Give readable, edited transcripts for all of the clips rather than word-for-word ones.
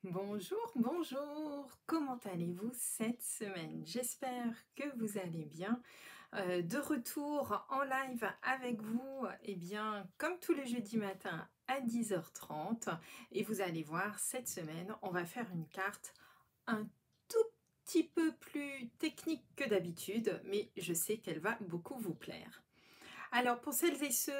Bonjour, bonjour, comment allez-vous cette semaine? J'espère que vous allez bien. De retour en live avec vous, eh bien, comme tous les jeudis matins à 10h30. Et vous allez voir, cette semaine, on va faire une carte un tout petit peu plus technique que d'habitude, mais je sais qu'elle va beaucoup vous plaire. Alors, pour celles et ceux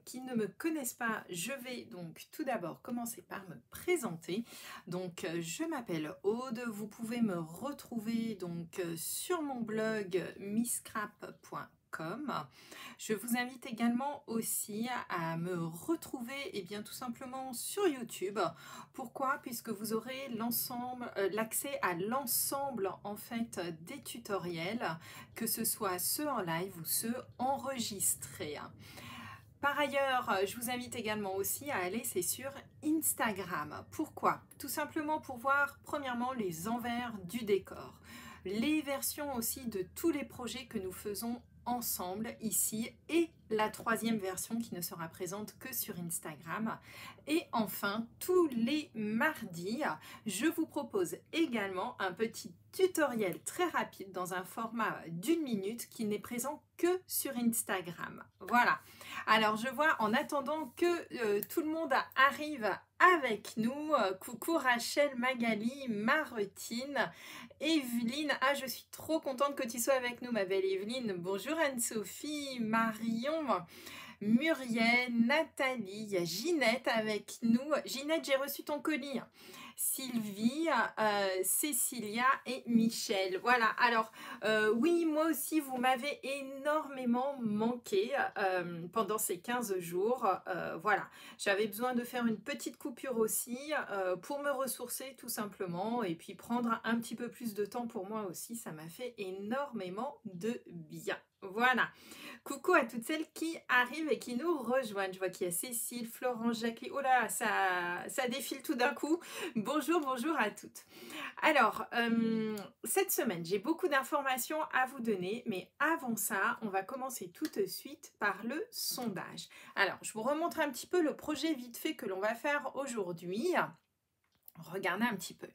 qui ne me connaissent pas, je vais donc tout d'abord commencer par me présenter. Donc, je m'appelle Aude. Vous pouvez me retrouver donc sur mon blog misscrap.com. Je vous invite également aussi à me retrouver et bien tout simplement sur YouTube. Pourquoi? Puisque vous aurez l'accès à l'ensemble en fait des tutoriels, que ce soit ceux en live ou ceux enregistrés. Par ailleurs, je vous invite également aussi à aller, c'est sur Instagram. Pourquoi? Tout simplement pour voir premièrement les envers du décor, les versions aussi de tous les projets que nous faisons ensemble ici et la troisième version qui ne sera présente que sur Instagram. Et enfin, tous les mardis, je vous propose également un petit tutoriel très rapide dans un format d'une minute qui n'est présent que sur Instagram. Voilà. Alors je vois en attendant que tout le monde arrive avec nous. Coucou Rachel, Magali, Martine, Evelyne. Ah, je suis trop contente que tu sois avec nous, ma belle Evelyne. Bonjour Anne-Sophie, Marion, Muriel, Nathalie, il y a Ginette avec nous. Ginette, j'ai reçu ton colis. Sylvie, Cécilia et Michel. Voilà, alors oui, moi aussi, vous m'avez énormément manqué pendant ces 15 jours. Voilà, j'avais besoin de faire une petite coupure aussi pour me ressourcer tout simplement et puis prendre un petit peu plus de temps pour moi aussi. Ça m'a fait énormément de bien. Voilà. Coucou à toutes celles qui arrivent et qui nous rejoignent. Je vois qu'il y a Cécile, Florence, Jacqueline. Oh là, ça défile tout d'un coup. Bonjour, bonjour à toutes. Alors, cette semaine, j'ai beaucoup d'informations à vous donner, mais avant ça, on va commencer tout de suite par le sondage. Alors, je vous remontre un petit peu le projet vite fait que l'on va faire aujourd'hui. Regardez un petit peu.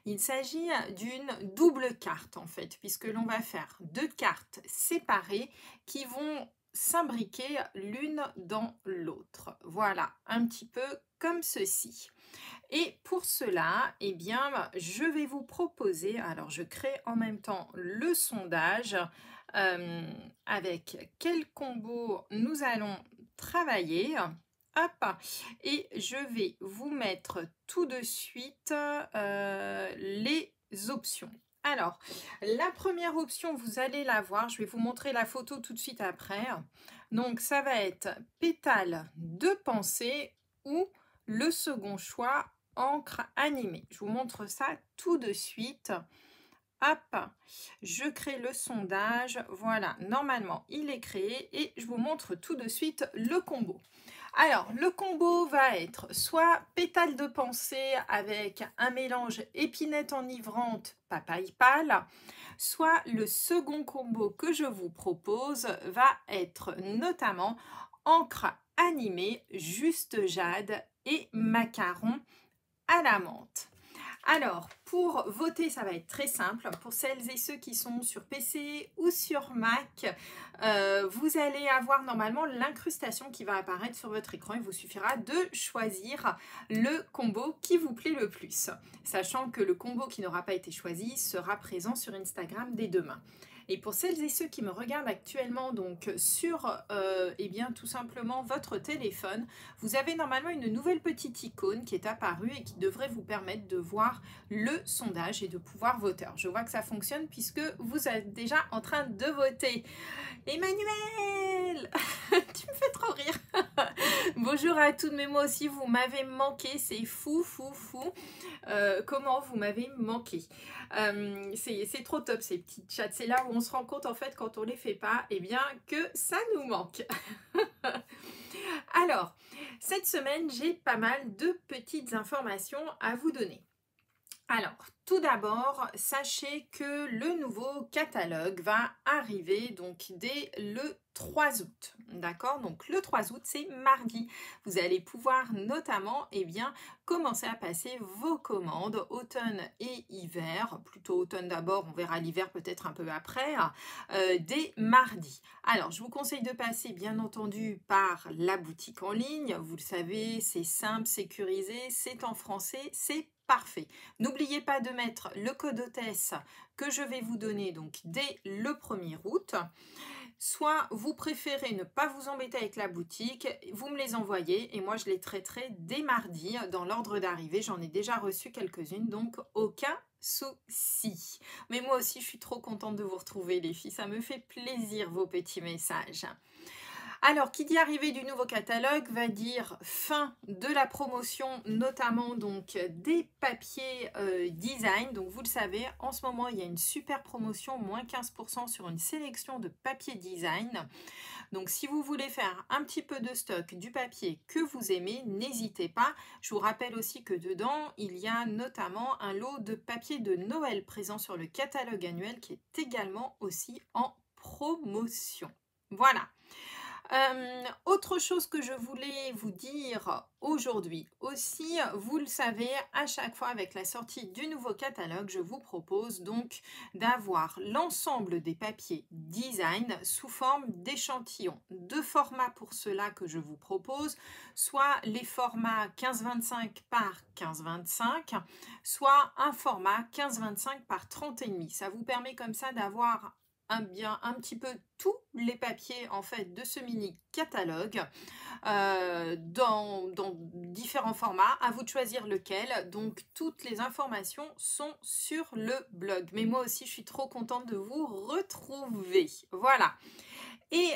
Il s'agit d'une double carte en fait, puisque l'on va faire deux cartes séparées qui vont s'imbriquer l'une dans l'autre. Voilà, un petit peu comme ceci. Et pour cela, eh bien, je vais vous proposer, alors je crée en même temps le sondage avec quel combo nous allons travailler. Hop, et je vais vous mettre tout de suite les options. Alors, la première option, vous allez la voir, je vais vous montrer la photo tout de suite après. Donc, ça va être pétale de pensée ou le second choix, encre animée. Je vous montre ça tout de suite. Hop, je crée le sondage. Voilà, normalement, il est créé et je vous montre tout de suite le combo. Alors, le combo va être soit pétale de pensée avec un mélange épinette enivrante, papaye pâle, soit le second combo que je vous propose va être notamment encre animée, juste jade et macaron à la menthe. Alors, pour voter, ça va être très simple. Pour celles et ceux qui sont sur PC ou sur Mac, vous allez avoir normalement l'incrustation qui va apparaître sur votre écran. Il vous suffira de choisir le combo qui vous plaît le plus. Sachant que le combo qui n'aura pas été choisi sera présent sur Instagram dès demain. Et pour celles et ceux qui me regardent actuellement donc sur eh bien, tout simplement votre téléphone, vous avez normalement une nouvelle petite icône qui est apparue et qui devrait vous permettre de voir le sondage et de pouvoir voter. Alors, je vois que ça fonctionne puisque vous êtes déjà en train de voter. Emmanuel, tu me fais trop rire. Bonjour à toutes, mais moi aussi vous m'avez manqué, c'est fou. Comment vous m'avez manqué. C'est trop top ces petits chats. C'est là où on se rend compte en fait quand on les fait pas, eh bien que ça nous manque. Alors, cette semaine, j'ai pas mal de petites informations à vous donner. Alors, tout d'abord, sachez que le nouveau catalogue va arriver donc dès le 3 août. D'accord? Donc le 3 août, c'est mardi. Vous allez pouvoir notamment commencer à passer vos commandes automne et hiver. Plutôt automne d'abord, on verra l'hiver peut-être un peu après, dès mardi. Alors, je vous conseille de passer bien entendu par la boutique en ligne. Vous le savez, c'est simple, sécurisé, c'est en français, c'est parfait. N'oubliez pas de mettre le code hôtesse que je vais vous donner donc dès le 1er août. Soit vous préférez ne pas vous embêter avec la boutique, vous me les envoyez et moi je les traiterai dès mardi dans l'ordre d'arrivée. J'en ai déjà reçu quelques-unes, donc aucun souci. Mais moi aussi je suis trop contente de vous retrouver les filles, ça me fait plaisir vos petits messages. Alors, qui dit arrivée du nouveau catalogue va dire fin de la promotion, notamment donc des papiers design. Donc, vous le savez, en ce moment, il y a une super promotion, moins 15% sur une sélection de papiers design. Donc, si vous voulez faire un petit peu de stock du papier que vous aimez, n'hésitez pas. Je vous rappelle aussi que dedans, il y a notamment un lot de papier de Noël présent sur le catalogue annuel qui est également aussi en promotion. Voilà. Autre chose que je voulais vous dire aujourd'hui aussi, vous le savez, à chaque fois avec la sortie du nouveau catalogue, je vous propose donc d'avoir l'ensemble des papiers design sous forme d'échantillons. Deux formats pour cela que je vous propose, soit les formats 15-25 par 15-25, soit un format 15-25 par 30,5. Ça vous permet comme ça d'avoir un petit peu tous les papiers en fait de ce mini catalogue dans différents formats. À vous de choisir lequel. Donc toutes les informations sont sur le blog. Mais moi aussi je suis trop contente de vous retrouver. Voilà. Et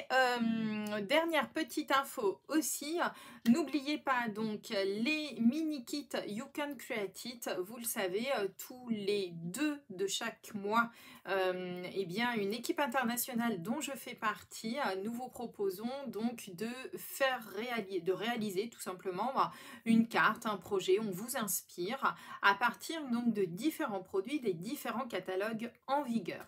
dernière petite info aussi, n'oubliez pas donc les mini kits You Can Create It, vous le savez, tous les 2 de chaque mois, une équipe internationale dont je fais partie, nous vous proposons donc de réaliser tout simplement une carte, un projet, on vous inspire à partir donc de différents produits des différents catalogues en vigueur.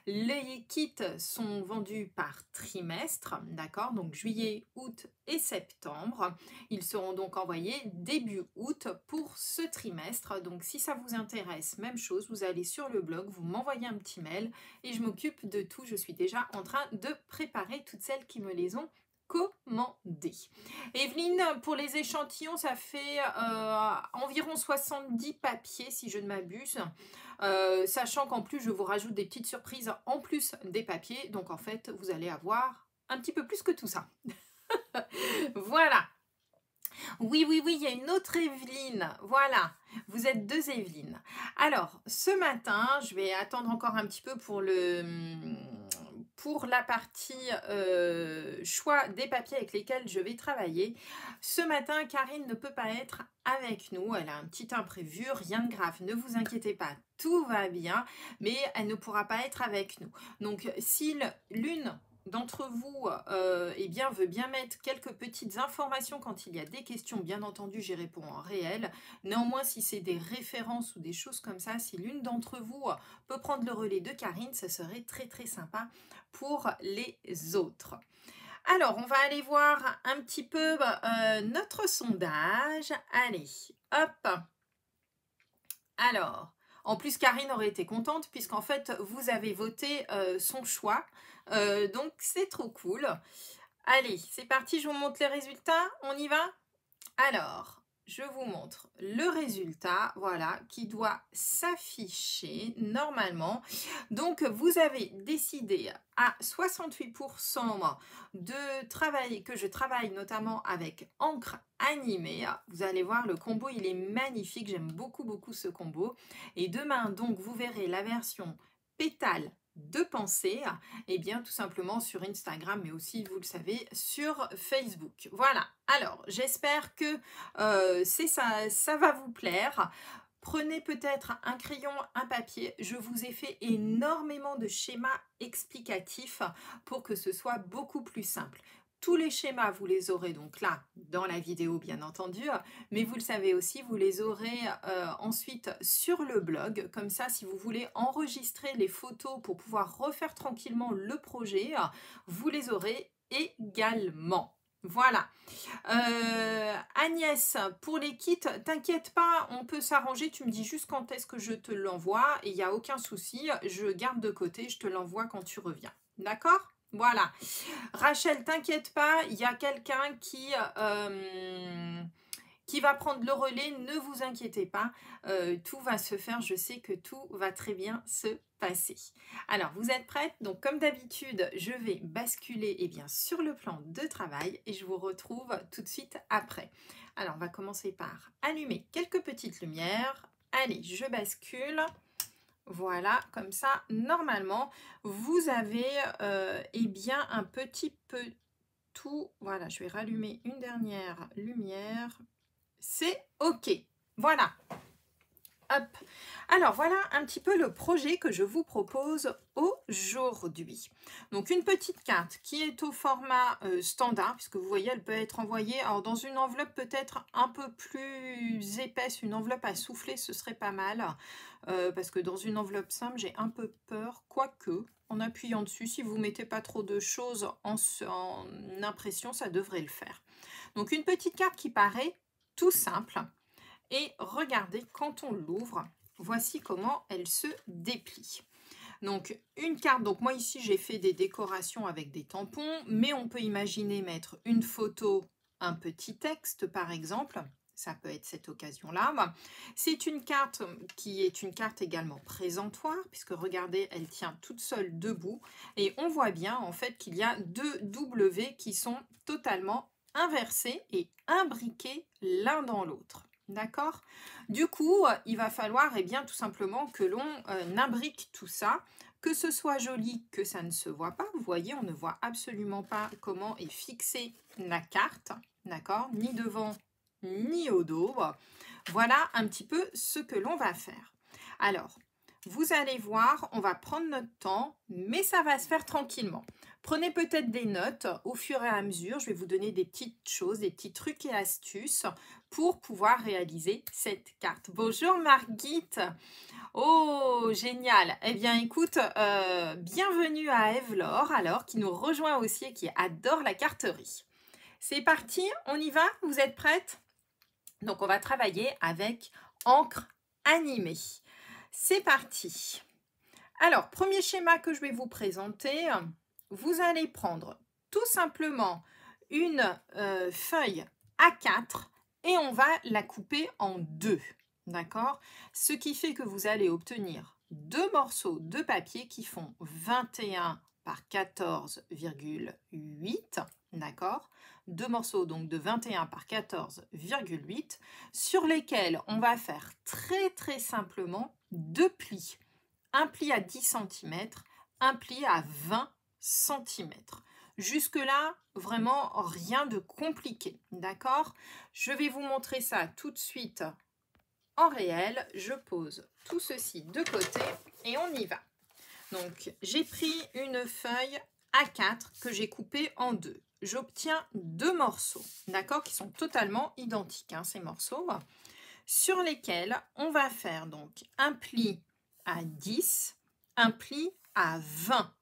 Les kits sont vendus par trimestre, d'accord? Donc juillet, août et septembre. Ils seront donc envoyés début août pour ce trimestre. Donc si ça vous intéresse, même chose, vous allez sur le blog, vous m'envoyez un petit mail et je m'occupe de tout. Je suis déjà en train de préparer toutes celles qui me les ont commandées. Evelyne, pour les échantillons, ça fait environ 70 papiers si je ne m'abuse. Sachant qu'en plus je vous rajoute des petites surprises en plus des papiers, donc en fait vous allez avoir un petit peu plus que tout ça. Voilà. Oui, il y a une autre Evelyne. Voilà, vous êtes 2 Evelyne. Alors, ce matin, je vais attendre encore un petit peu pour la partie choix des papiers avec lesquels je vais travailler. Ce matin, Karine ne peut pas être avec nous. Elle a un petit imprévu, rien de grave. Ne vous inquiétez pas, tout va bien, mais elle ne pourra pas être avec nous. Donc, si l'une d'entre vous veut bien mettre quelques petites informations quand il y a des questions, bien entendu j'y réponds en réel. Néanmoins, si c'est des références ou des choses comme ça, si l'une d'entre vous peut prendre le relais de Karine, ça serait très très sympa pour les autres. Alors, on va aller voir un petit peu notre sondage. Allez, hop. Alors, en plus, Karine aurait été contente puisqu'en fait, vous avez voté son choix. Donc, c'est trop cool. Allez, c'est parti, je vous montre les résultats. On y va? Alors, je vous montre le résultat, voilà, qui doit s'afficher normalement. Donc, vous avez décidé à 68% que je travaille notamment avec encre animée. Vous allez voir, le combo, il est magnifique. J'aime beaucoup, beaucoup ce combo. Et demain, donc, vous verrez la version pétale de pensée, et bien tout simplement sur Instagram, mais aussi, vous le savez, sur Facebook. Voilà, alors j'espère que ça va vous plaire. Prenez peut-être un crayon, un papier. Je vous ai fait énormément de schémas explicatifs pour que ce soit beaucoup plus simple. Tous les schémas, vous les aurez donc là dans la vidéo bien entendu, mais vous le savez aussi, vous les aurez ensuite sur le blog. Comme ça, si vous voulez enregistrer les photos pour pouvoir refaire tranquillement le projet, vous les aurez également. Voilà. Agnès, pour les kits, t'inquiète pas, on peut s'arranger. Tu me dis juste quand est-ce que je te l'envoie et il n'y a aucun souci. Je garde de côté, je te l'envoie quand tu reviens. D'accord ? Voilà. Rachel, t'inquiète pas, il y a quelqu'un qui va prendre le relais, ne vous inquiétez pas, tout va se faire, je sais que tout va très bien se passer. Alors, vous êtes prêtes? Donc, comme d'habitude, je vais basculer sur le plan de travail et je vous retrouve tout de suite après. Alors, on va commencer par allumer quelques petites lumières. Allez, je bascule. Voilà, comme ça, normalement, vous avez un petit peu tout. Voilà, je vais rallumer une dernière lumière. C'est OK. Voilà. Hop. Alors, voilà un petit peu le projet que je vous propose aujourd'hui. Donc, une petite carte qui est au format standard, puisque vous voyez, elle peut être envoyée dans une enveloppe peut-être un peu plus épaisse, une enveloppe à souffler, ce serait pas mal. Parce que dans une enveloppe simple, j'ai un peu peur, quoique, en appuyant dessus, si vous ne mettez pas trop de choses en impression, ça devrait le faire. Donc, une petite carte qui paraît tout simple. Et regardez, quand on l'ouvre, voici comment elle se déplie. Donc, une carte, donc moi ici, j'ai fait des décorations avec des tampons, mais on peut imaginer mettre une photo, un petit texte par exemple. Ça peut être cette occasion-là. C'est une carte qui est une carte également présentoir, puisque regardez, elle tient toute seule debout. Et on voit bien en fait qu'il y a deux W qui sont totalement inversés et imbriqués l'un dans l'autre. D'accord? Du coup, il va falloir tout simplement que l'on imbrique tout ça, que ce soit joli, que ça ne se voit pas. Vous voyez, on ne voit absolument pas comment est fixée la carte, d'accord? Ni devant, ni au dos. Voilà un petit peu ce que l'on va faire. Alors, vous allez voir, on va prendre notre temps, mais ça va se faire tranquillement. Prenez peut-être des notes au fur et à mesure. Je vais vous donner des petites choses, des petits trucs et astuces pour pouvoir réaliser cette carte. Bonjour Margit. Oh, génial. Eh bien, écoute, bienvenue à Eve-Laure, alors, qui nous rejoint aussi et qui adore la carterie. C'est parti, on y va? Vous êtes prêtes? Donc, on va travailler avec encre animée. C'est parti. Alors, premier schéma que je vais vous présenter, vous allez prendre tout simplement une feuille A4 et on va la couper en deux, d'accord? Ce qui fait que vous allez obtenir deux morceaux de papier qui font 21 par 14,8, d'accord? Deux morceaux donc de 21 par 14,8 sur lesquels on va faire très simplement deux plis. Un pli à 10 cm, un pli à 20 cm. Jusque-là, vraiment rien de compliqué, d'accord? Je vais vous montrer ça tout de suite en réel. Je pose tout ceci de côté et on y va. Donc, j'ai pris une feuille A4 que j'ai coupée en deux. J'obtiens deux morceaux, d'accord, qui sont totalement identiques, hein, ces morceaux, sur lesquels on va faire donc un pli à 10, un pli à 20.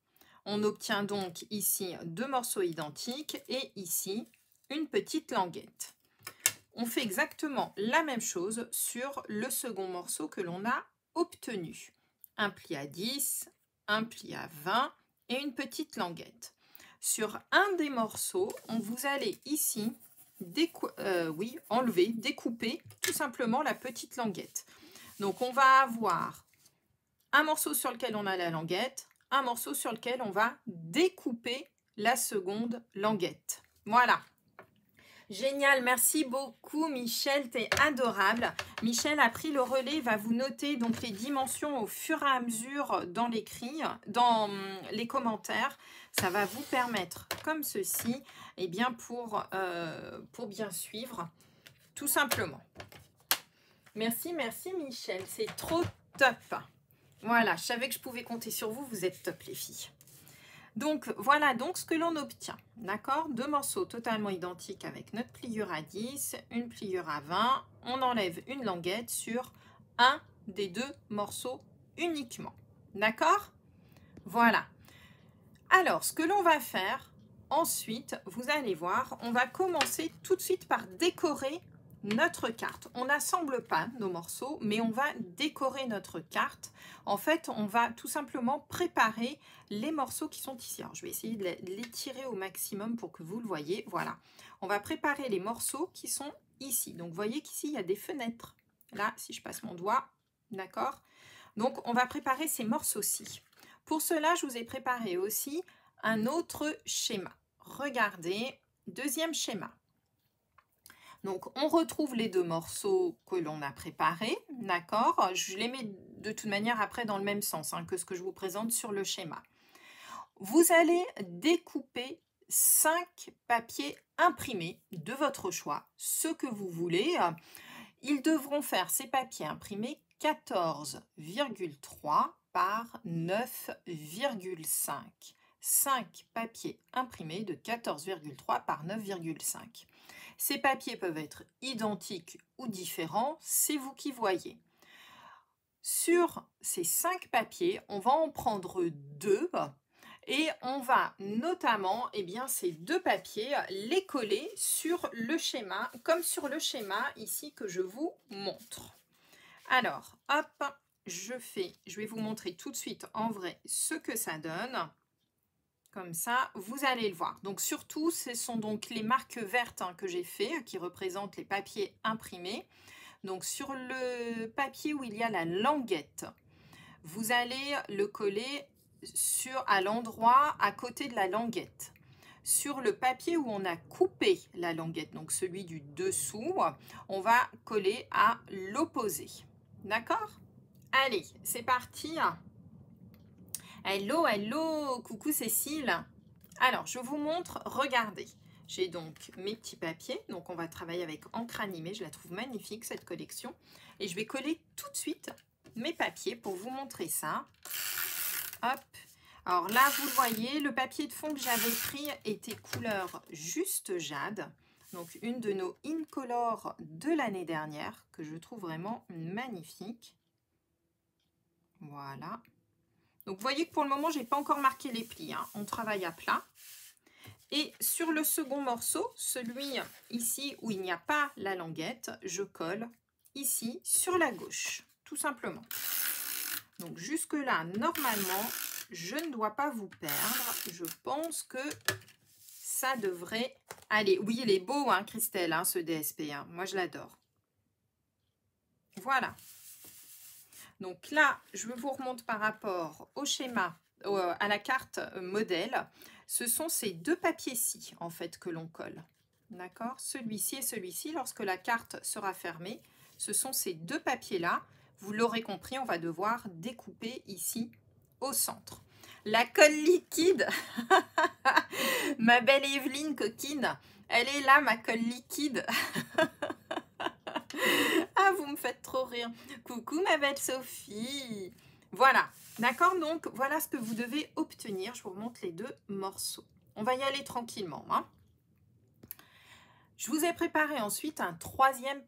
On obtient donc ici deux morceaux identiques et ici une petite languette. On fait exactement la même chose sur le second morceau que l'on a obtenu. Un pli à 10, un pli à 20 et une petite languette. Sur un des morceaux, vous allez ici découper tout simplement la petite languette. Donc on va avoir un morceau sur lequel on a la languette, un morceau sur lequel on va découper la seconde languette. Voilà. Génial, merci beaucoup Michel, t'es adorable. Michel a pris le relais, va vous noter donc les dimensions au fur et à mesure dans l'écrit, dans les commentaires. Ça va vous permettre, comme ceci, pour bien suivre, tout simplement. Merci Michel, c'est trop top. Voilà, je savais que je pouvais compter sur vous, vous êtes top les filles. Donc voilà donc ce que l'on obtient, d'accord? Deux morceaux totalement identiques avec notre pliure à 10, une pliure à 20. On enlève une languette sur un des deux morceaux uniquement, d'accord? Voilà. Alors, ce que l'on va faire ensuite, vous allez voir, on va commencer tout de suite par décorer notre carte. On n'assemble pas nos morceaux, mais on va décorer notre carte. En fait, on va tout simplement préparer les morceaux qui sont ici. Alors, je vais essayer de l'étirer au maximum pour que vous le voyez. Voilà. On va préparer les morceaux qui sont ici. Donc, vous voyez qu'ici, il y a des fenêtres. Là, si je passe mon doigt, d'accord? Donc, on va préparer ces morceaux-ci. Pour cela, je vous ai préparé aussi un autre schéma. Regardez, deuxième schéma. Donc, on retrouve les deux morceaux que l'on a préparés, d'accord? Je les mets de toute manière après dans le même sens que ce que je vous présente sur le schéma. Vous allez découper 5 papiers imprimés de votre choix, ce que vous voulez. Ils devront faire ces papiers imprimés 14,3 par 9,5. 5 papiers imprimés de 14,3 par 9,5. Ces papiers peuvent être identiques ou différents, c'est vous qui voyez. Sur ces 5 papiers, on va en prendre 2 et on va notamment, ces 2 papiers, les coller sur le schéma, comme sur le schéma ici que je vous montre. Alors, hop, je vais vous montrer tout de suite en vrai ce que ça donne. Comme ça, vous allez le voir. Donc surtout, ce sont donc les marques vertes que j'ai fait, qui représentent les papiers imprimés. Donc sur le papier où il y a la languette, vous allez le coller à l'endroit à côté de la languette. Sur le papier où on a coupé la languette, donc celui du dessous, on va coller à l'opposé. D'accord? Allez, c'est parti. Hello, hello, coucou Cécile. Alors, je vous montre, regardez. J'ai donc mes petits papiers, donc on va travailler avec encre animée, je la trouve magnifique cette collection. Et je vais coller tout de suite mes papiers pour vous montrer ça. Hop. Alors là, vous le voyez, le papier de fond que j'avais pris était couleur juste jade. Donc une de nos Incolor de l'année dernière, que je trouve vraiment magnifique. Voilà. Donc, vous voyez que pour le moment, je n'ai pas encore marqué les plis. On travaille à plat. Et sur le second morceau, celui ici où il n'y a pas la languette, je colle ici sur la gauche, tout simplement. Donc, jusque-là, normalement, je ne dois pas vous perdre. Je pense que ça devrait aller. Oui, il est beau, Christelle, ce DSP. Moi, je l'adore. Voilà. Donc là, je vous remonte par rapport au schéma, à la carte modèle. Ce sont ces 2 papiers-ci, en fait, que l'on colle. D'accord? Celui-ci et celui-ci, lorsque la carte sera fermée, ce sont ces 2 papiers-là. Vous l'aurez compris, on va devoir découper ici au centre. La colle liquide, ma belle Evelyne coquine, elle est là, ma colle liquide. Ah, vous me faites trop rire. Coucou ma belle Sophie. Voilà, d'accord? Donc, voilà ce que vous devez obtenir. Je vous remonte les 2 morceaux. On va y aller tranquillement. Je vous ai préparé ensuite un troisième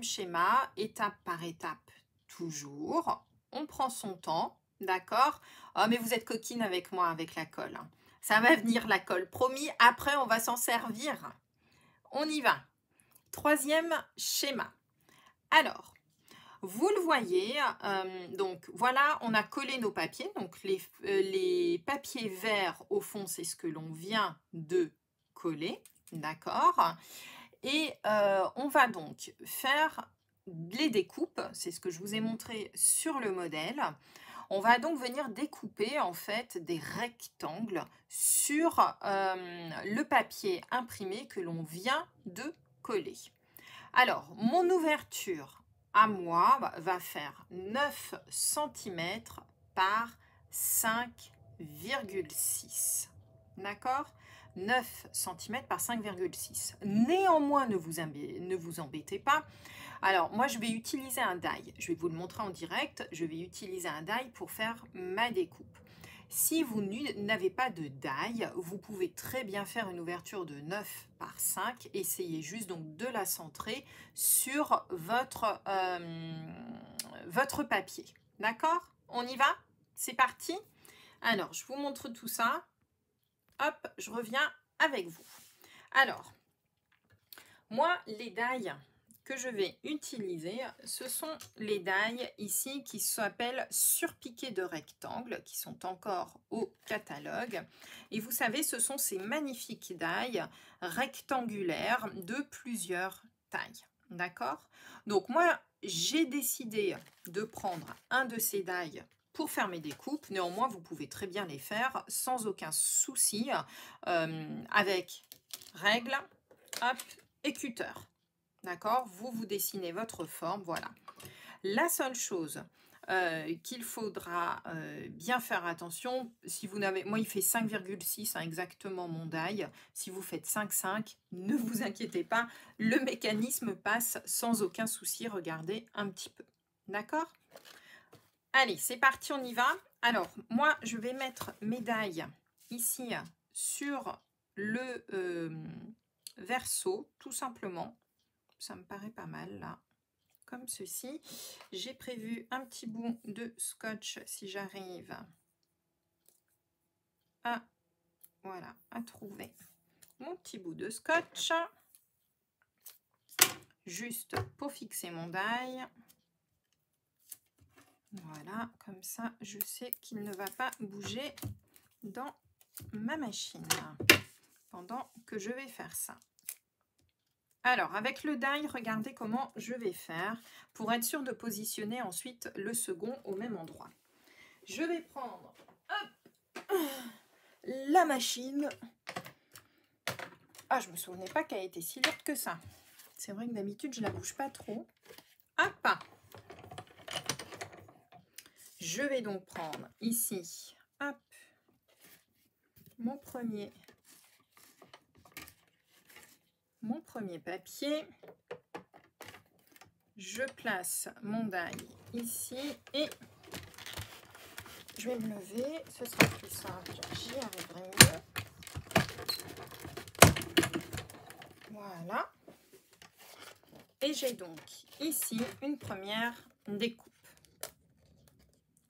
schéma, étape par étape, toujours. On prend son temps, d'accord? Oh, mais vous êtes coquine avec moi, avec la colle. Ça va venir la colle, promis. Après, on va s'en servir. On y va. Troisième schéma. Alors, vous le voyez, donc voilà, on a collé nos papiers. Donc les papiers verts, au fond, c'est ce que l'on vient de coller, d'accord? Et on va donc faire les découpes, c'est ce que je vous ai montré sur le modèle. On va donc venir découper en fait des rectangles sur le papier imprimé que l'on vient de coller. Alors, mon ouverture à moi va faire 9 cm par 5,6. D'accord? 9 cm par 5,6. Néanmoins, ne vous embêtez pas. Alors, moi, je vais utiliser un die. Je vais vous le montrer en direct. Je vais utiliser un die pour faire ma découpe. Si vous n'avez pas de die, vous pouvez très bien faire une ouverture de 9 par 5. Essayez juste donc de la centrer sur votre papier. D'accord? On y va? C'est parti? Alors, je vous montre tout ça. Hop, je reviens avec vous. Alors, moi, les die que je vais utiliser, ce sont les die ici qui s'appellent surpiqués de rectangle, qui sont encore au catalogue. Et vous savez, ce sont ces magnifiques die rectangulaires de plusieurs tailles. D'accord? Donc moi, j'ai décidé de prendre un de ces die pour faire mes découpes. Néanmoins, vous pouvez très bien les faire sans aucun souci avec règle, hop, et cutter. D'accord? Vous dessinez votre forme, voilà. La seule chose qu'il faudra bien faire attention, si vous n'avez, moi il fait 5,6 exactement mon die. Si vous faites 5,5, ne vous inquiétez pas, le mécanisme passe sans aucun souci. Regardez un petit peu. D'accord? Allez, c'est parti, on y va. Alors, moi, je vais mettre mes die ici sur le verso, tout simplement. Ça me paraît pas mal, là. Comme ceci. J'ai prévu un petit bout de scotch, si j'arrive à, voilà, à trouver mon petit bout de scotch. Juste pour fixer mon die. Voilà, comme ça, je sais qu'il ne va pas bouger dans ma machine pendant que je vais faire ça. Alors, avec le die, regardez comment je vais faire pour être sûr de positionner ensuite le second au même endroit. Je vais prendre la machine. Ah, je me souvenais pas qu'elle était si lourde que ça. C'est vrai que d'habitude, je la bouge pas trop. Hop! Je vais donc prendre ici, hop, mon premier papier. Je place mon die ici et je vais me lever. Ce sera plus simple, j'y arriverai mieux. Voilà. Et j'ai donc ici une première découpe.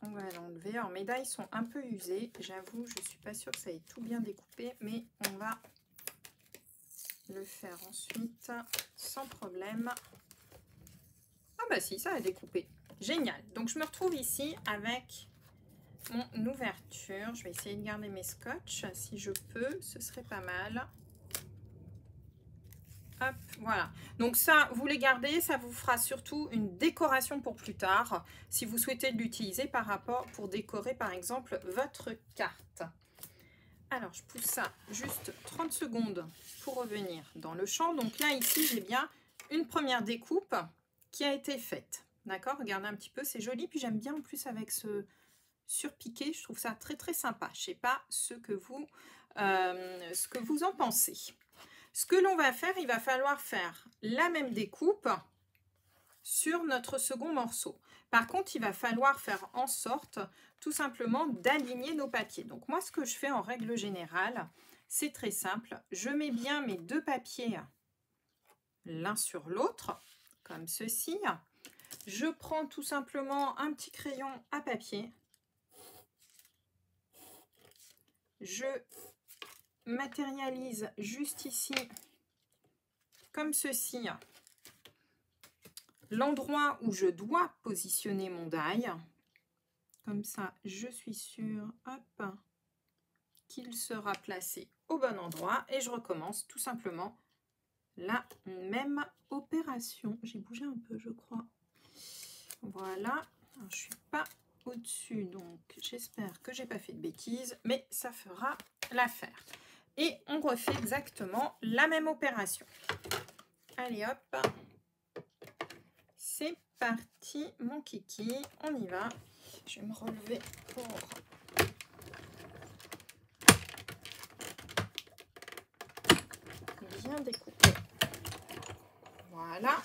On va l'enlever. Alors mes die sont un peu usés. J'avoue, je ne suis pas sûre que ça ait tout bien découpé, mais on va le faire ensuite sans problème. Ah bah si, ça a découpé. Génial. Donc je me retrouve ici avec mon ouverture. Je vais essayer de garder mes scotch. Si je peux, ce serait pas mal. Hop, voilà. Donc ça, vous les gardez, ça vous fera surtout une décoration pour plus tard, si vous souhaitez l'utiliser par rapport pour décorer par exemple votre carte. Alors, je pousse ça juste 30 secondes pour revenir dans le champ. Donc là, ici, j'ai bien une première découpe qui a été faite. D'accord? Regardez un petit peu, c'est joli. Puis j'aime bien en plus avec ce surpiqué. Je trouve ça très, très sympa. Je ne sais pas ce que vous en pensez. Ce que l'on va faire, il va falloir faire la même découpe sur notre second morceau. Par contre, il va falloir faire en sorte tout simplement d'aligner nos papiers. Donc moi, ce que je fais en règle générale, c'est très simple. Je mets bien mes deux papiers l'un sur l'autre, comme ceci. Je prends tout simplement un petit crayon à papier. Je matérialise juste ici, comme ceci, l'endroit où je dois positionner mon die. Comme ça, je suis sûre, hop, qu'il sera placé au bon endroit. Et je recommence tout simplement la même opération. J'ai bougé un peu, je crois. Voilà. Alors, je ne suis pas au-dessus, donc j'espère que j'ai pas fait de bêtises, mais ça fera l'affaire. Et on refait exactement la même opération. Allez hop, c'est parti mon kiki, on y va. Je vais me relever pour bien découper. Voilà.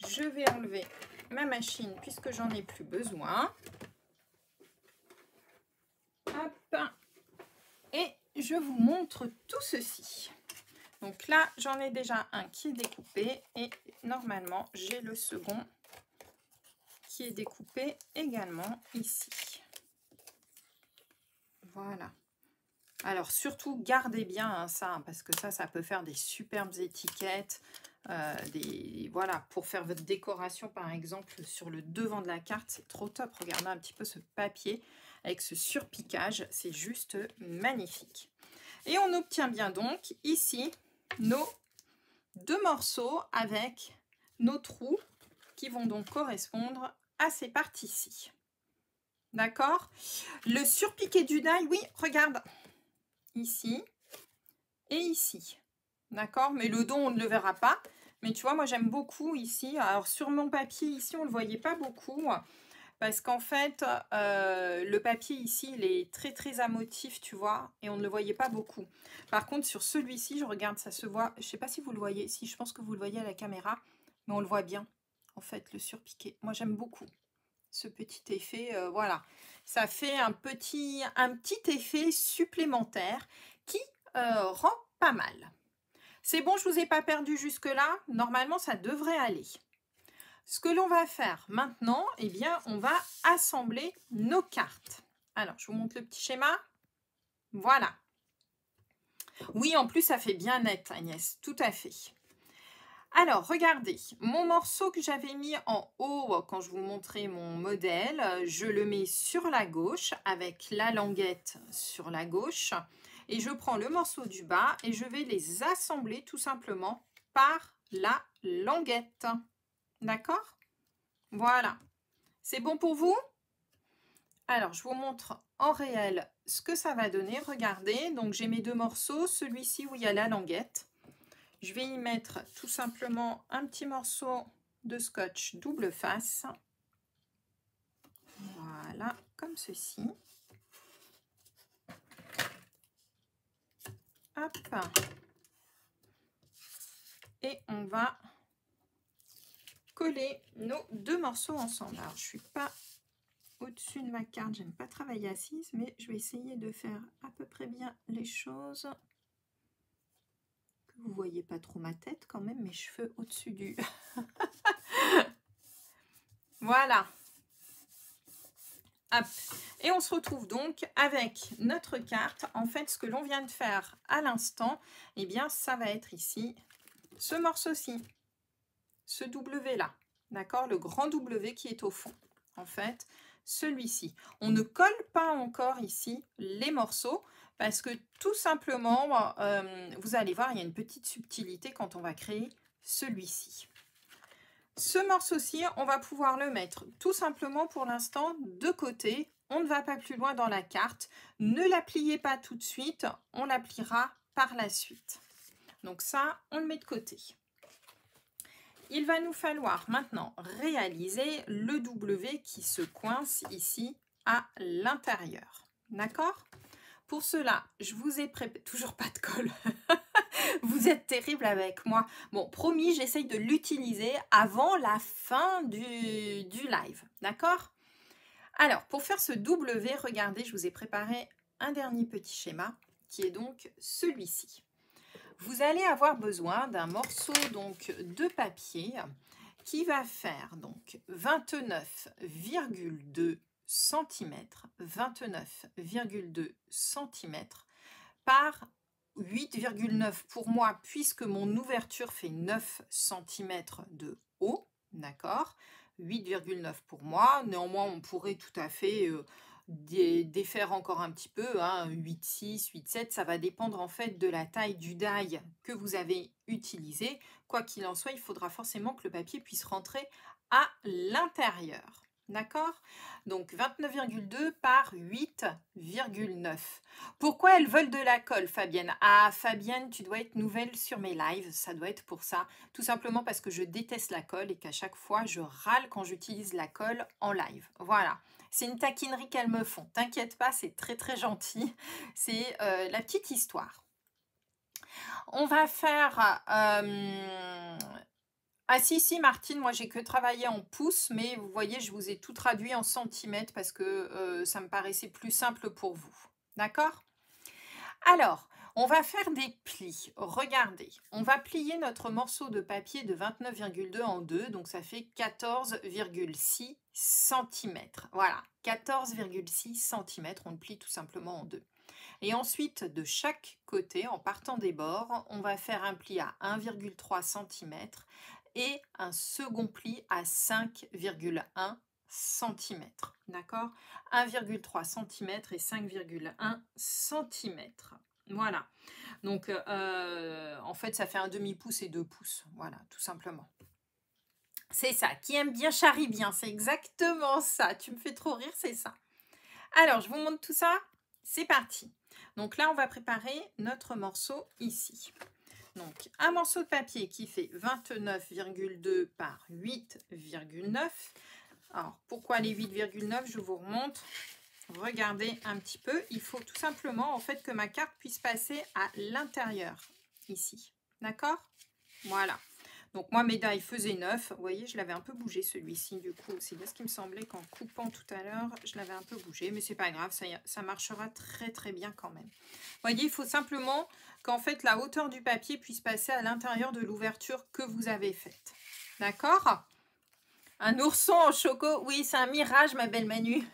Je vais enlever ma machine puisque j'en ai plus besoin. je vous montre tout ceci. Donc là, j'en ai déjà un qui est découpé et normalement, j'ai le second qui est découpé également ici. Voilà. Alors surtout, gardez bien hein, ça, hein, parce que ça peut faire des superbes étiquettes. Voilà, pour faire votre décoration par exemple sur le devant de la carte, c'est trop top. Regardez un petit peu ce papier avec ce surpiquage, c'est juste magnifique. Et on obtient bien donc ici nos 2 morceaux avec nos trous qui vont donc correspondre à ces parties-ci. D'accord? Le surpiqué du die, oui, regarde, ici et ici. D'accord? Mais le dos, on ne le verra pas. Mais tu vois, moi, j'aime beaucoup ici. Alors, sur mon papier, ici, on ne le voyait pas beaucoup. Parce qu'en fait, le papier ici, il est très, très à motif, tu vois. Et on ne le voyait pas beaucoup. Par contre, sur celui-ci, je regarde, ça se voit. Je ne sais pas si vous le voyez. Si, je pense que vous le voyez à la caméra. Mais on le voit bien, en fait, le surpiqué. Moi, j'aime beaucoup ce petit effet. Voilà. Ça fait un petit effet supplémentaire qui rend pas mal. C'est bon, je ne vous ai pas perdu jusque-là. Normalement, ça devrait aller. Ce que l'on va faire maintenant, eh bien, on va assembler nos cartes. Alors, je vous montre le petit schéma. Voilà. Oui, en plus, ça fait bien net, Agnès. Tout à fait. Alors, regardez, mon morceau que j'avais mis en haut quand je vous montrais mon modèle, je le mets sur la gauche avec la languette sur la gauche. Et je prends le morceau du bas et je vais les assembler tout simplement par la languette. D'accord? Voilà. C'est bon pour vous? Alors, je vous montre en réel ce que ça va donner. Regardez, donc j'ai mes 2 morceaux. Celui-ci où il y a la languette. Je vais y mettre tout simplement un petit morceau de scotch double face. Voilà, comme ceci. Hop. Et on va coller nos 2 morceaux ensemble. Alors, je ne suis pas au-dessus de ma carte, j'aime pas travailler assise, mais je vais essayer de faire à peu près bien les choses. Que vous voyez pas trop ma tête quand même, mes cheveux au-dessus du... Voilà. Hop. Et on se retrouve donc avec notre carte. En fait, ce que l'on vient de faire à l'instant, eh bien, ça va être ici, ce morceau-ci, ce W là, d'accord? Le grand W qui est au fond. En fait, celui-ci. On ne colle pas encore ici les morceaux parce que tout simplement, vous allez voir, il y a une petite subtilité quand on va créer celui-ci. Ce morceau-ci, on va pouvoir le mettre tout simplement pour l'instant de côté. On ne va pas plus loin dans la carte. Ne la pliez pas tout de suite, on la pliera par la suite. Donc ça, on le met de côté. Il va nous falloir maintenant réaliser le W qui se coince ici à l'intérieur. D'accord? Pour cela, je vous ai préparé... Toujours pas de colle. Vous êtes terrible avec moi. Bon, promis, j'essaye de l'utiliser avant la fin du live. D'accord? Alors, pour faire ce W, regardez, je vous ai préparé un dernier petit schéma qui est donc celui-ci. Vous allez avoir besoin d'un morceau donc de papier qui va faire donc 29,2 cm, 29,2 cm par 8,9 pour moi puisque mon ouverture fait 9 cm de haut, d'accord, 8,9 pour moi. Néanmoins, on pourrait tout à fait défaire encore un petit peu, hein, 8,6, 8,7, ça va dépendre en fait de la taille du die que vous avez utilisé. Quoi qu'il en soit, il faudra forcément que le papier puisse rentrer à l'intérieur. D'accord? Donc 29,2 par 8,9. Pourquoi elles veulent de la colle, Fabienne? Ah, Fabienne, tu dois être nouvelle sur mes lives, ça doit être pour ça. Tout simplement parce que je déteste la colle et qu'à chaque fois, je râle quand j'utilise la colle en live. Voilà. C'est une taquinerie qu'elles me font. T'inquiète pas, c'est très très gentil. C'est la petite histoire. On va faire... Ah si, Martine, moi j'ai que travaillé en pouces, mais vous voyez, je vous ai tout traduit en centimètres parce que ça me paraissait plus simple pour vous. D'accord? Alors, on va faire des plis. Regardez, on va plier notre morceau de papier de 29,2 en deux, donc ça fait 14,6 cm. Voilà, 14,6 cm, on le plie tout simplement en deux. Et ensuite, de chaque côté, en partant des bords, on va faire un pli à 1,3 cm et un second pli à 5,1 cm. D'accord? 1,3 cm et 5,1 cm. Voilà. Donc, en fait, ça fait un demi-pouce et 2 pouces. Voilà, tout simplement. C'est ça. Qui aime bien charrie bien. C'est exactement ça. Tu me fais trop rire, c'est ça. Alors, je vous montre tout ça. C'est parti. Donc là, on va préparer notre morceau ici. Donc, un morceau de papier qui fait 29,2 par 8,9. Alors, pourquoi les 8,9? Je vous remonte. Regardez un petit peu. Il faut tout simplement, en fait, que ma carte puisse passer à l'intérieur, ici. D'accord? Voilà. Donc, moi, mes dailles faisaient 9. Vous voyez, je l'avais un peu bougé, celui-ci, du coup. C'est bien ce qui me semblait qu'en coupant tout à l'heure, je l'avais un peu bougé. Mais c'est pas grave, ça marchera très, très bien quand même. Vous voyez, il faut simplement qu'en fait, la hauteur du papier puisse passer à l'intérieur de l'ouverture que vous avez faite. D'accord? Un ourson en choco. Oui, c'est un mirage, ma belle Manu.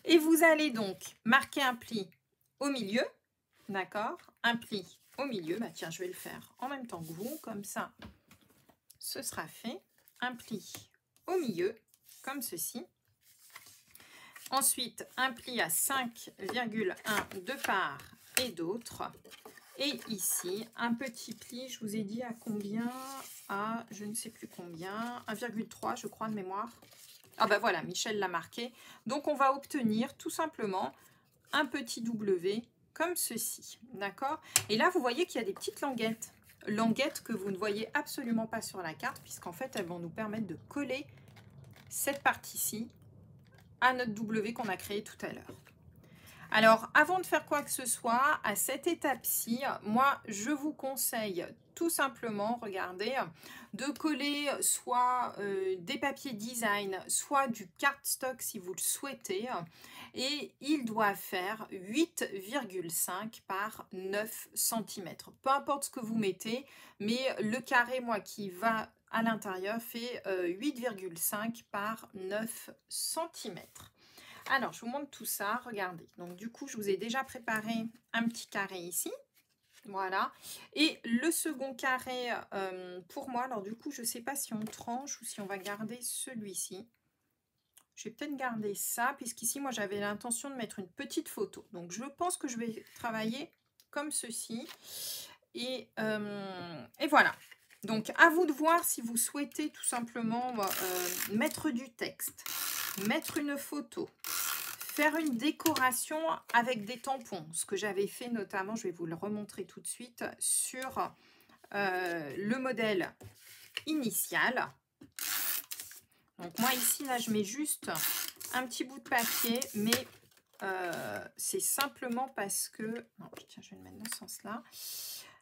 Et vous allez donc marquer un pli au milieu. D'accord? Un pli au milieu. Bah tiens, je vais le faire en même temps que vous. Comme ça, ce sera fait. Un pli au milieu, comme ceci. Ensuite, un pli à 5,1 de part et d'autre. Et ici, un petit pli, je vous ai dit à combien? À je ne sais plus combien. 1,3 je crois de mémoire. Ah ben voilà, Michel l'a marqué. Donc, on va obtenir tout simplement un petit W comme ceci. D'accord? Et là, vous voyez qu'il y a des petites languettes. Languettes que vous ne voyez absolument pas sur la carte, puisqu'en fait, elles vont nous permettre de coller cette partie-ci à notre W qu'on a créé tout à l'heure. Alors, avant de faire quoi que ce soit, à cette étape-ci, moi, je vous conseille tout simplement, regardez, de coller soit des papiers design, soit du cardstock si vous le souhaitez. Et il doit faire 8,5 par 9 cm. Peu importe ce que vous mettez, mais le carré, moi, qui va à l'intérieur, fait 8,5 par 9 cm. Alors, je vous montre tout ça. Regardez. Donc, du coup, je vous ai déjà préparé un petit carré ici. Voilà. Et le second carré, pour moi, alors du coup, je ne sais pas si on tranche ou si on va garder celui-ci. Je vais peut-être garder ça, puisqu'ici, moi, j'avais l'intention de mettre une petite photo. Donc, je pense que je vais travailler comme ceci. Et voilà. Donc, à vous de voir si vous souhaitez tout simplement mettre du texte, mettre une photo, faire une décoration avec des tampons. Ce que j'avais fait notamment, je vais vous le remontrer tout de suite, sur le modèle initial. Donc moi ici, là, je mets juste un petit bout de papier, mais c'est simplement parce que... Non, tiens, je vais le mettre dans ce sens-là.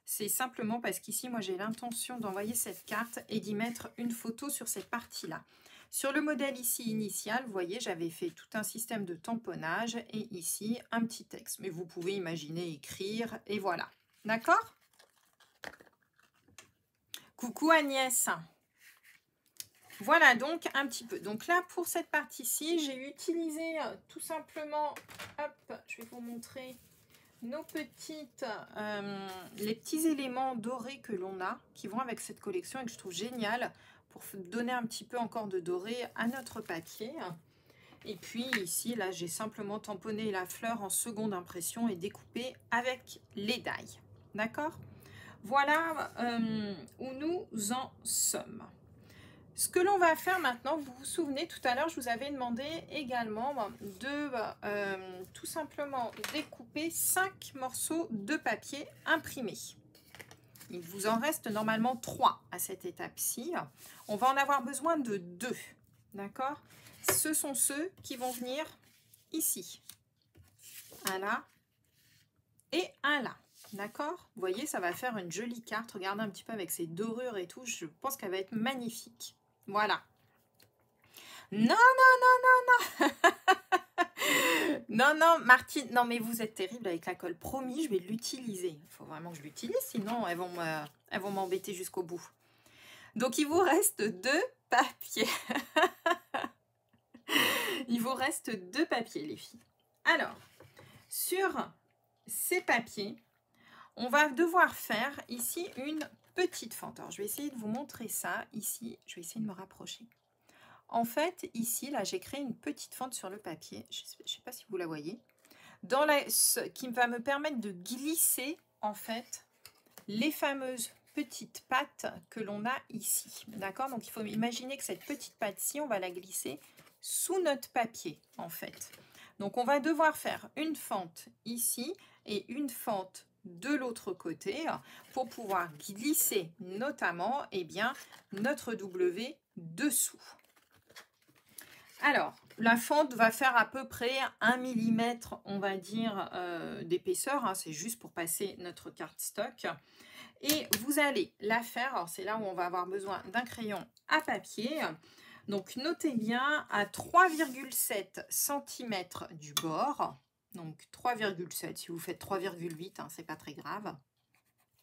C'est simplement parce qu'ici, moi, j'ai l'intention d'envoyer cette carte et d'y mettre une photo sur cette partie-là. Sur le modèle ici initial, vous voyez, j'avais fait tout un système de tamponnage et ici, un petit texte. Mais vous pouvez imaginer écrire et voilà. D'accord? Coucou Agnès. Voilà donc un petit peu. Donc là, pour cette partie-ci, j'ai utilisé tout simplement, hop, je vais vous montrer nos petites, les petits éléments dorés que l'on a, qui vont avec cette collection et que je trouve génial pour donner un petit peu encore de doré à notre papier. Et puis ici, là, j'ai simplement tamponné la fleur en seconde impression et découpé avec les die. D'accord? Voilà où nous en sommes. Ce que l'on va faire maintenant, vous vous souvenez, tout à l'heure, je vous avais demandé également de tout simplement découper 5 morceaux de papier imprimés. Il vous en reste normalement 3 à cette étape-ci. On va en avoir besoin de 2. D'accord? Ce sont ceux qui vont venir ici. Un là et un là. D'accord? Vous voyez, ça va faire une jolie carte. Regardez un petit peu avec ses dorures et tout. Je pense qu'elle va être magnifique. Voilà. Non, non, non, non, non. Non, non, Martine, non, mais vous êtes terrible avec la colle. Promis, je vais l'utiliser. Il faut vraiment que je l'utilise, sinon elles vont m'embêter jusqu'au bout. Donc, il vous reste 2 papiers. Il vous reste 2 papiers, les filles. Alors, sur ces papiers, on va devoir faire ici une petite fente. Alors, je vais essayer de vous montrer ça. Ici, je vais essayer de me rapprocher. En fait, ici, là, j'ai créé une petite fente sur le papier. Je ne sais pas si vous la voyez. Qui va me permettre de glisser, en fait, les fameuses petites pattes que l'on a ici. D'accord? Donc, il faut imaginer que cette petite patte-ci, on va la glisser sous notre papier, en fait. Donc, on va devoir faire une fente ici et une fente de l'autre côté pour pouvoir glisser notamment notre W dessous. Alors, la fente va faire à peu près 1 mm, on va dire, d'épaisseur. Hein, c'est juste pour passer notre cardstock. Et vous allez la faire, alors c'est là où on va avoir besoin d'un crayon à papier. Donc, notez bien à 3,7 cm du bord. Donc, 3,7. Si vous faites 3,8, hein, c'est pas très grave.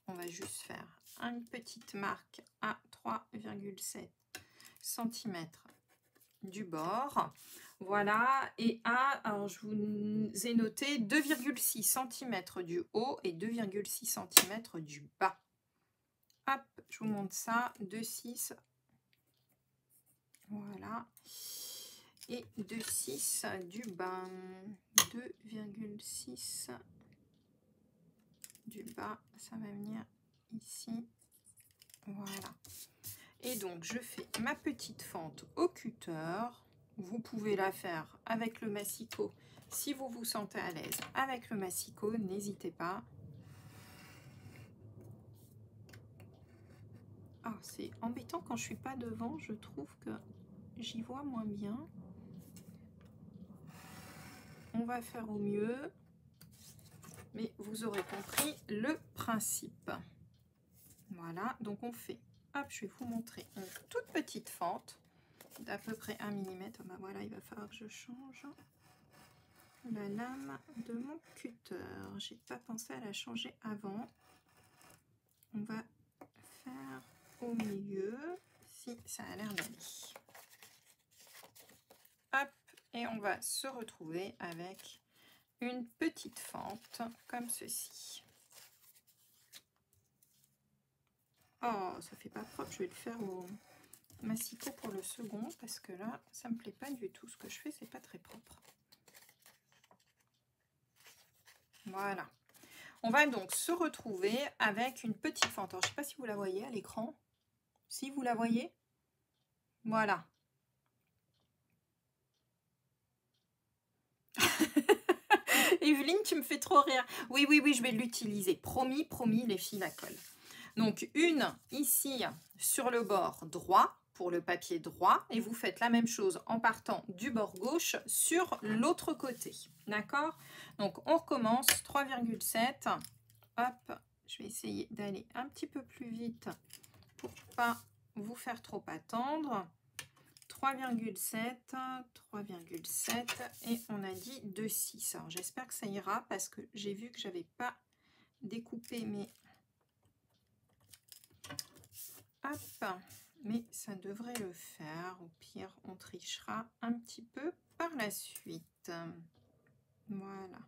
On va juste faire une petite marque à 3,7 cm du bord. Voilà. Et alors je vous ai noté 2,6 cm du haut et 2,6 cm du bas. Hop, je vous montre ça. 2,6. Voilà. Et 2,6 du bas. 2,6 du bas. Ça va venir ici. Voilà. Et donc, je fais ma petite fente au cutter. Vous pouvez la faire avec le massicot. Si vous vous sentez à l'aise avec le massicot, n'hésitez pas. Ah, c'est embêtant quand je suis pas devant. Je trouve que j'y vois moins bien. On va faire au mieux. Mais vous aurez compris le principe. Voilà, donc on fait... Hop, je vais vous montrer une toute petite fente d'à peu près 1 mm. Ben voilà, il va falloir que je change la lame de mon cutter. J'ai pas pensé à la changer avant. On va faire au milieu, si ça a l'air d'aller. Hop, et on va se retrouver avec une petite fente comme ceci. Oh, ça fait pas propre, je vais le faire au massicot pour le second parce que là, ça me plaît pas du tout. Ce que je fais, c'est pas très propre. Voilà. On va donc se retrouver avec une petite fente. Alors, je ne sais pas si vous la voyez à l'écran. Si vous la voyez, voilà. Evelyne, tu me fais trop rire. Oui, oui, oui, je vais l'utiliser. Promis, promis, les filles, la colle. Donc, une ici sur le bord droit, pour le papier droit. Et vous faites la même chose en partant du bord gauche sur l'autre côté. D'accord? Donc, on recommence. 3,7. Hop, je vais essayer d'aller un petit peu plus vite pour pas vous faire trop attendre. 3,7, 3,7 et on a dit 2,6. Alors j'espère que ça ira parce que j'ai vu que j'avais pas découpé mes... Hop, mais ça devrait le faire. Au pire, on trichera un petit peu par la suite. Voilà.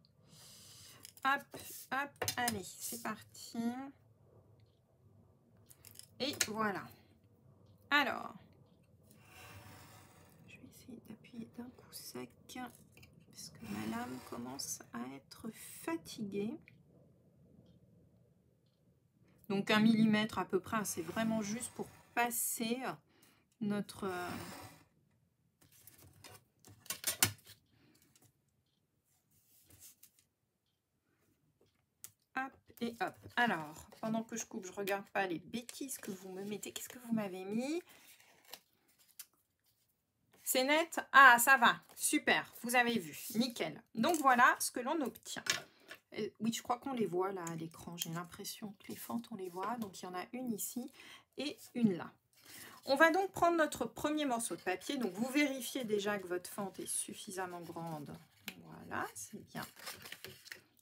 Hop, hop, allez, c'est parti. Et voilà. Alors, je vais essayer d'appuyer d'un coup sec parce que ma lame commence à être fatiguée. Donc 1 mm à peu près, c'est vraiment juste pour passer notre... Hop et hop. Alors, pendant que je coupe, je regarde pas les bêtises que vous me mettez. Qu'est-ce que vous m'avez mis? C'est net? Ah, ça va. Super. Vous avez vu. Nickel. Donc, voilà ce que l'on obtient. Oui, je crois qu'on les voit là à l'écran. J'ai l'impression que les fentes, on les voit. Donc, il y en a une ici et une là. On va donc prendre notre premier morceau de papier. Donc, vous vérifiez déjà que votre fente est suffisamment grande. Voilà, c'est bien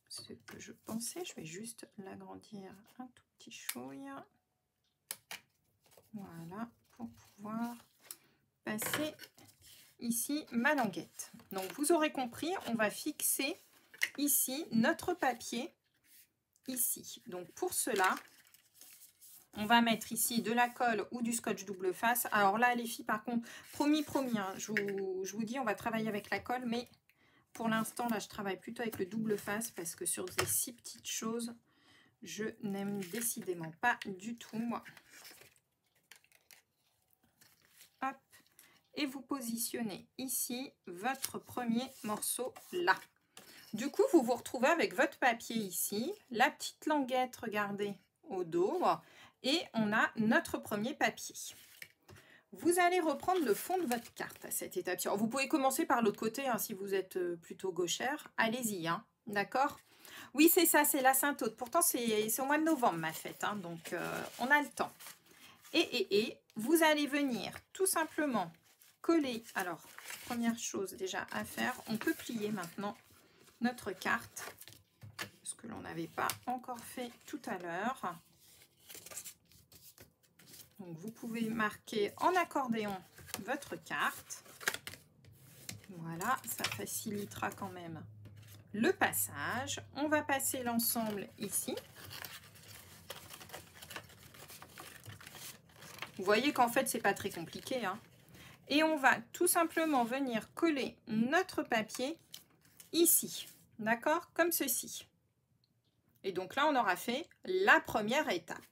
ce que je pensais. Je vais juste l'agrandir un tout petit chouille. Voilà, pour pouvoir passer ici ma languette. Donc vous aurez compris, on va fixer ici notre papier ici. Donc pour cela, on va mettre ici de la colle ou du scotch double face. Alors là les filles, par contre, promis, hein, je vous dis, on va travailler avec la colle, mais pour l'instant là je travaille plutôt avec le double face parce que sur des si petites choses, je n'aime décidément pas du tout moi. Hop. Et vous positionnez ici votre premier morceau là. Du coup, vous vous retrouvez avec votre papier ici, la petite languette, regardez, au dos, et on a notre premier papier. Vous allez reprendre le fond de votre carte à cette étape. Vous pouvez commencer par l'autre côté hein, si vous êtes plutôt gauchère. Allez-y, hein, d'accord? Oui, c'est ça, c'est la Sainte-Aude. Pourtant, c'est au mois de novembre ma fête, hein, donc on a le temps. Et vous allez venir tout simplement coller. Alors, première chose déjà à faire, on peut plier maintenant notre carte, ce que l'on n'avait pas encore fait tout à l'heure. Donc, vous pouvez marquer en accordéon votre carte. Voilà, ça facilitera quand même le passage. On va passer l'ensemble ici. Vous voyez qu'en fait, c'est pas très compliqué, hein. Et on va tout simplement venir coller notre papier ici, d'accord? Comme ceci. Et donc là, on aura fait la première étape.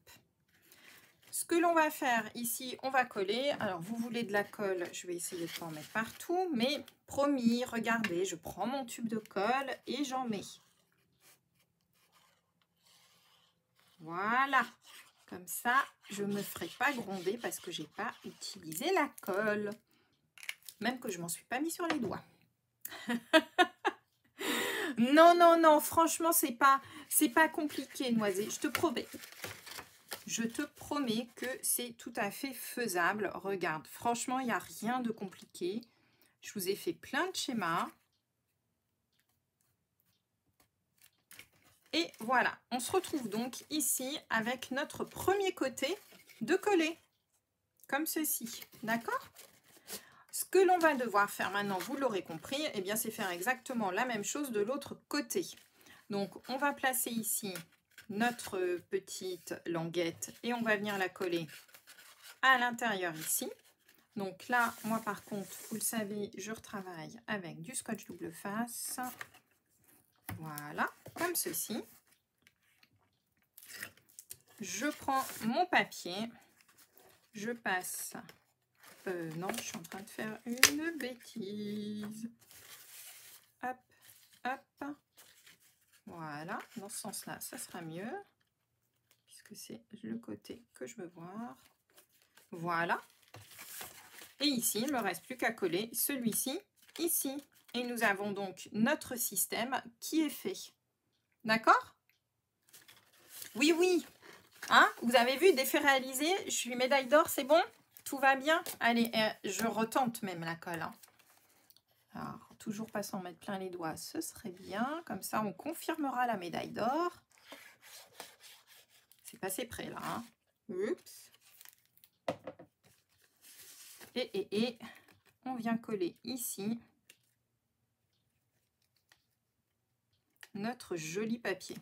Ce que l'on va faire ici, on va coller. Alors, vous voulez de la colle, je vais essayer de pas en mettre partout, mais promis, regardez, je prends mon tube de colle et j'en mets. Voilà. Comme ça, je ne me ferai pas gronder parce que je n'ai pas utilisé la colle. Même que je ne m'en suis pas mis sur les doigts. Non, non, non, franchement, c'est pas compliqué, Noisée. Je te promets. Je te promets que c'est tout à fait faisable. Regarde, franchement, il n'y a rien de compliqué. Je vous ai fait plein de schémas. Et voilà, on se retrouve donc ici avec notre premier côté de coller, comme ceci, d'accord? Ce que l'on va devoir faire maintenant, vous l'aurez compris, eh bien c'est faire exactement la même chose de l'autre côté. Donc on va placer ici notre petite languette et on va venir la coller à l'intérieur ici. Donc là, moi par contre, vous le savez, je retravaille avec du scotch double face. Voilà, comme ceci. Je prends mon papier, je passe... non, je suis en train de faire une bêtise. Hop, hop. Voilà, dans ce sens-là, ça sera mieux. Puisque c'est le côté que je veux voir. Voilà. Et ici, il ne me reste plus qu'à coller celui-ci ici. Et nous avons donc notre système qui est fait. D'accord? Oui, oui. Hein? Vous avez vu, défait réalisé. Je suis médaille d'or, c'est bon? Tout va bien? Allez, je retente même la colle. Hein. Alors, toujours pas s'en mettre plein les doigts, ce serait bien. Comme ça, on confirmera la médaille d'or. C'est passé près là. Hein. Oups. Et on vient coller ici notre joli papier.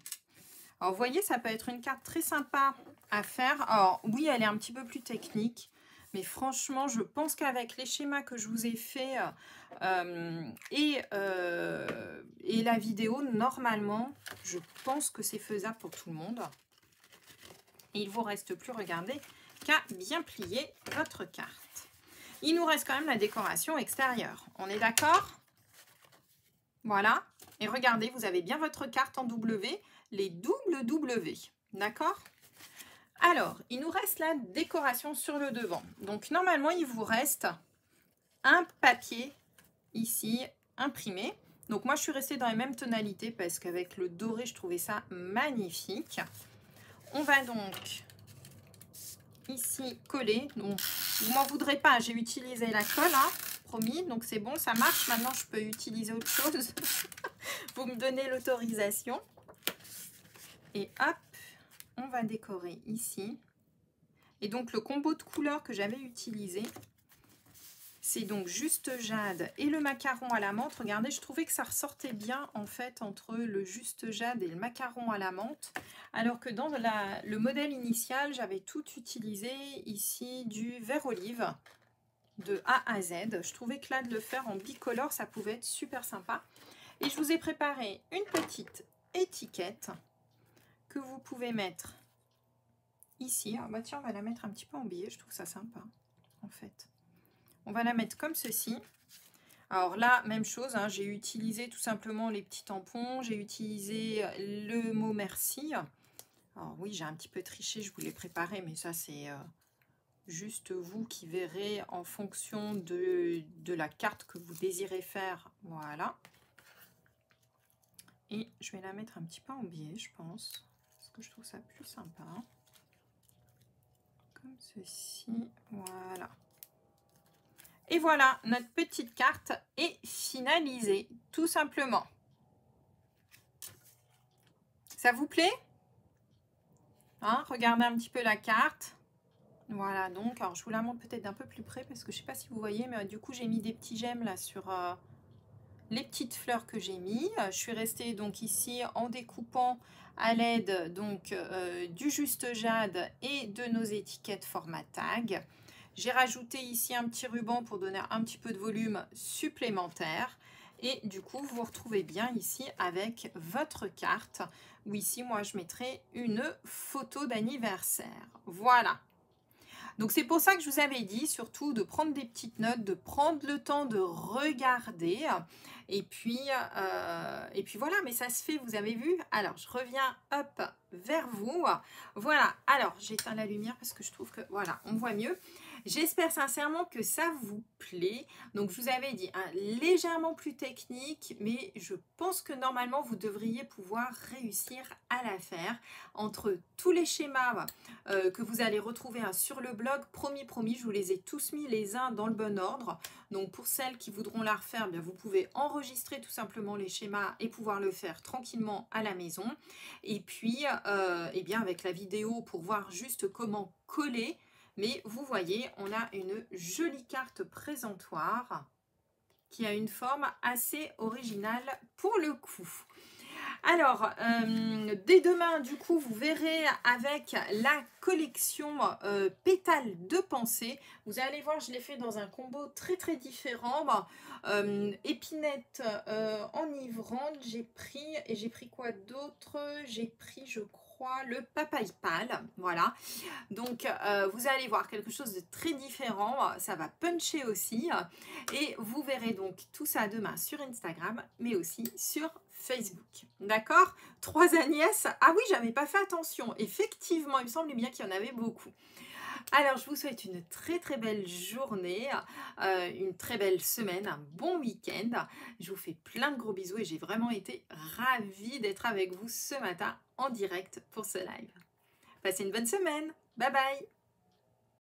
Alors, vous voyez, ça peut être une carte très sympa à faire. Alors, oui, elle est un petit peu plus technique. Mais franchement, je pense qu'avec les schémas que je vous ai faits et la vidéo, normalement, je pense que c'est faisable pour tout le monde. Et il ne vous reste plus, regardez, qu'à bien plier votre carte. Il nous reste quand même la décoration extérieure. On est d'accord? Voilà. Et regardez, vous avez bien votre carte en W, les doubles W. D'accord? Alors, il nous reste la décoration sur le devant. Donc, normalement, il vous reste un papier ici imprimé. Donc, moi, je suis restée dans les mêmes tonalités parce qu'avec le doré, je trouvais ça magnifique. On va donc ici coller. Donc, vous m'en voudrez pas, j'ai utilisé la colle, hein, promis. Donc, c'est bon, ça marche. Maintenant, je peux utiliser autre chose. Vous me donnez l'autorisation. Et hop, on va décorer ici. Et donc le combo de couleurs que j'avais utilisé, c'est donc Juste Jade et le macaron à la menthe. Regardez, je trouvais que ça ressortait bien en fait entre le Juste Jade et le macaron à la menthe. Alors que dans le modèle initial, j'avais tout utilisé ici du vert olive de A à Z. Je trouvais que là, de le faire en bicolore, ça pouvait être super sympa. Et je vous ai préparé une petite étiquette que vous pouvez mettre ici. Ah bah tiens, on va la mettre un petit peu en biais, je trouve ça sympa en fait. On va la mettre comme ceci. Alors là, même chose, hein, j'ai utilisé tout simplement les petits tampons, j'ai utilisé le mot merci. Alors oui, j'ai un petit peu triché, je vous l'ai préparé, mais ça c'est juste vous qui verrez en fonction de la carte que vous désirez faire. Voilà. Et je vais la mettre un petit peu en biais, je pense, parce que je trouve ça plus sympa. Comme ceci, voilà. Et voilà, notre petite carte est finalisée, tout simplement. Ça vous plaît? Hein, regardez un petit peu la carte. Voilà, donc, alors je vous la montre peut-être d'un peu plus près, parce que je ne sais pas si vous voyez, mais du coup, j'ai mis des petits gemmes là sur les petites fleurs que j'ai mis. Je suis restée donc ici en découpant à l'aide donc du Juste Jade et de nos étiquettes format tag. J'ai rajouté ici un petit ruban pour donner un petit peu de volume supplémentaire. Et du coup, vous vous retrouvez bien ici avec votre carte. Où ici, moi, je mettrai une photo d'anniversaire. Voilà. Donc, c'est pour ça que je vous avais dit, surtout, de prendre des petites notes, de prendre le temps de regarder. Et puis voilà, mais ça se fait, vous avez vu. Alors, je reviens, hop, vers vous. Voilà, alors, j'éteins la lumière parce que je trouve que, voilà, on voit mieux. J'espère sincèrement que ça vous plaît. Donc, je vous avais dit, hein, légèrement plus technique, mais je pense que normalement, vous devriez pouvoir réussir à la faire. Entre tous les schémas que vous allez retrouver sur le blog, promis, je vous les ai tous mis les uns dans le bon ordre. Donc, pour celles qui voudront la refaire, bien, vous pouvez enregistrer tout simplement les schémas et pouvoir le faire tranquillement à la maison. Et puis, eh bien, avec la vidéo pour voir juste comment coller. Mais vous voyez, on a une jolie carte présentoir qui a une forme assez originale pour le coup. Alors, dès demain, du coup, vous verrez avec la collection Pétales de pensée. Vous allez voir, je l'ai fait dans un combo très très différent. Épinette enivrante, j'ai pris quoi d'autre? J'ai pris, je crois, le papaye pâle. Voilà. Donc, vous allez voir quelque chose de très différent. Ça va puncher aussi. Et vous verrez donc tout ça demain sur Instagram, mais aussi sur Facebook. D'accord? 3 Agnès. Ah oui, j'avais pas fait attention. Effectivement, il me semblait bien qu'il y en avait beaucoup. Alors, je vous souhaite une très très belle journée, une très belle semaine, un bon week-end. Je vous fais plein de gros bisous et j'ai vraiment été ravie d'être avec vous ce matin en direct pour ce live. Passez une bonne semaine. Bye bye!